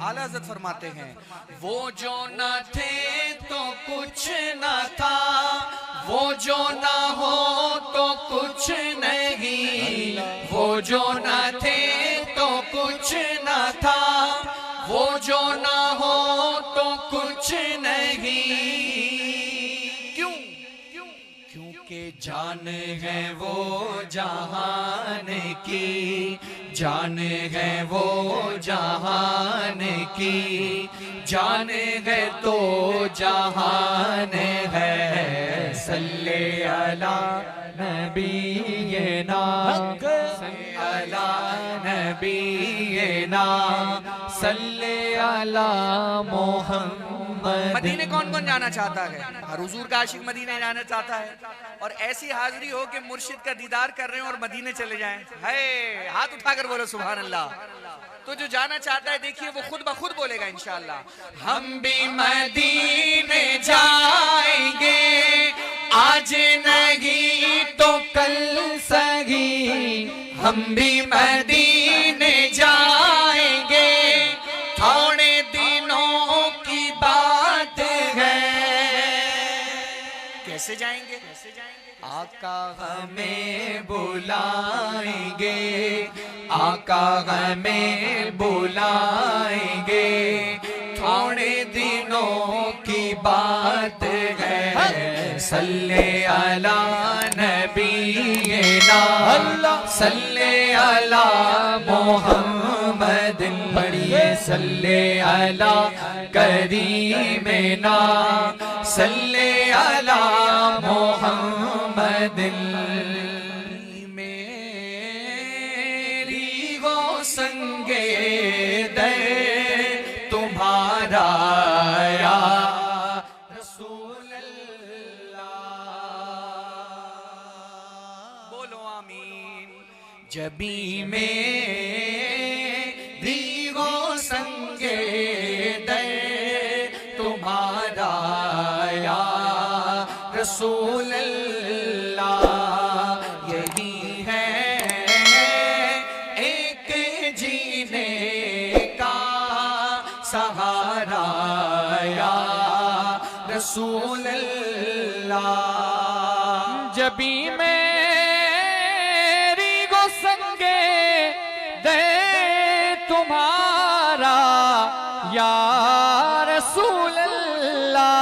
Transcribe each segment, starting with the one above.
اعلیٰ حضرت فرماتے ہیں وہ جو نہ تھے تو کچھ نہ تھا، وہ جو نہ ہو تو کچھ نہیں، وہ جو نہ تھے تو کچھ نہ تھا، وہ جو نہ ہو تو کچھ نہیں، کیونکہ جان ہے وہ جہان کی، جان ہے وہ جہان کی، جان ہے تو جہان ہے، صلی علی نبینا، صلی علی نبینا، صلی علی محمد۔ مدینے کون کون جانا چاہتا ہے؟ ہر حضور کا عاشق مدینے جانا چاہتا ہے، اور ایسی حاضری ہو کہ مرشد کا دیدار کر رہے ہیں اور مدینے چلے جائیں، ہے ہاتھ اٹھا کر بولو سبحان اللہ۔ تو جو جانا چاہتا ہے دیکھیے وہ خود بخود بولے گا انشاءاللہ، ہم بھی مدینے جائیں گے، آج نہیں تو کل سہی، ہم بھی مدینے جائیں گے، تھوڑے دنوں کی بات ہے۔ کیسے جائیں گے؟ آقا ہمیں بلائیں گے، آقا ہمیں بلائیں گے، تھوڑے دنوں کی بات ہے، صلی علی نبینا، صلی علی محمد، پڑھیے صلی علی کریمنا، صلی علی محمد۔ میری گو سنگے دے تمہارا یا رسول اللہ، بولو آمین۔ جبی میری گو سنگے دے تمہارا یا رسول اللہ، یہی ہے ایک جینے کا سہارا یا رسول اللہ۔ جبھی میری گو سنگے دے تمہارا یا رسول اللہ،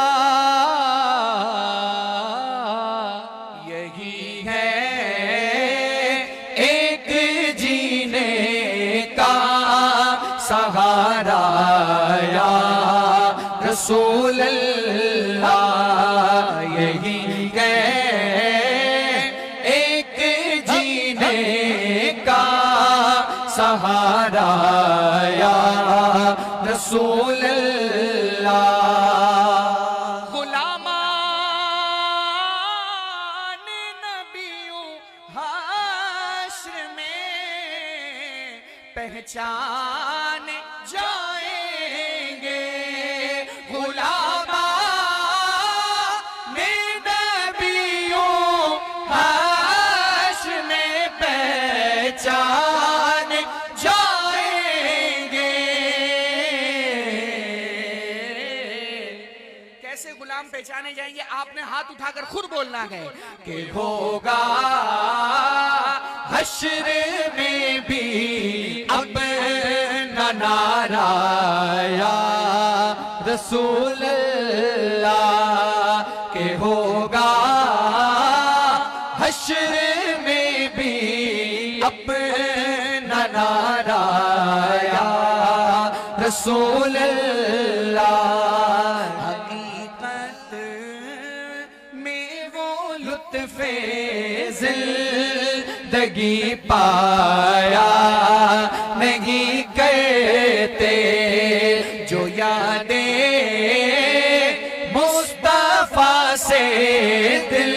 سہارا یا رسول اللہ، یہی ہے ایک جینے کا سہارا یا رسول اللہ۔ غلامان نبیوں حشر میں پہچان جائیں گے، غلامان نبیوں حشر میں پہچان جائیں گے۔ کیسے غلام پہچانے جائیں گے؟ آپ نے ہاتھ اٹھا کر خود بولنا ہے کہ ہوگا حشر میں بھی اپنا نعرہ یا رسول اللہ، کہ ہوگا حشر میں بھی اپنا نعرہ یا رسول اللہ۔ حقیقت میں وہ لطف زندگی پایا نہیں کرتے، جو یادیں مصطفیٰ سے دل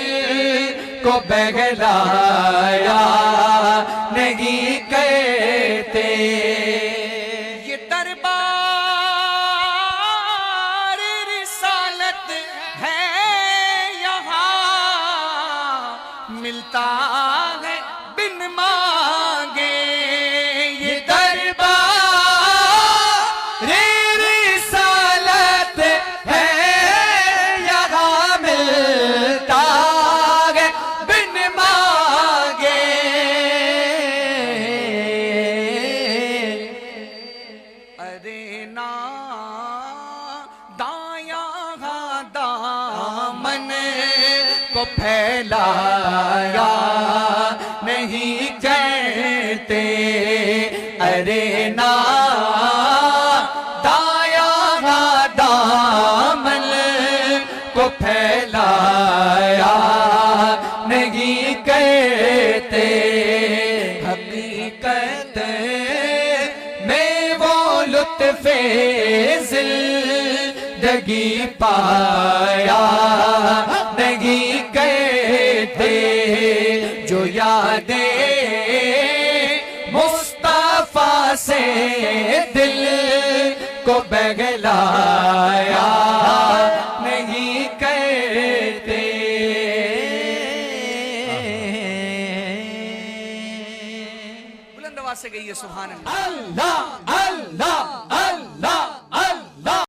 کو بہلایا نہیں کرتے۔ یہ دربار رسالت ہے، یہاں ملتا ہے بن مانگے، یہ دربار ارے نا دایاں دامن کو پھیلایا نہیں کہتے، ارے نا دایاں دامن کو پھیلایا نہیں کہتے، حقیقت میں وہ لطف زندگی پایا نہیں کہتے، جو یادیں مصطفیٰ سے دل کو بہلایا نہیں کہتے۔ بلند آواز سے گئیے سبحان اللہ اللہ اللہ اللہ۔